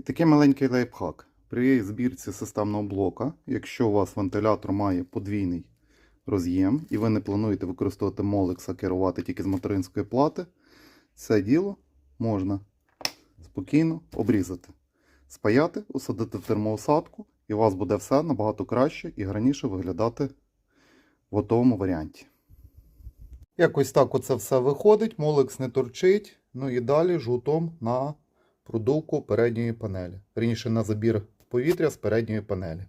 І такий маленький лайфхак. При збірці системного блока, якщо у вас вентилятор має подвійний роз'єм і ви не плануєте використовувати Molex, а керувати тільки з материнської плати, це діло можна спокійно обрізати, спаяти, усадити в термоусадку, і у вас буде все набагато краще і гарніше виглядати в готовому варіанті. Якось так оце все виходить, Molex не торчить, ну і далі жгутом на продувку передньої панелі. Вірніше на забір повітря з передньої панелі.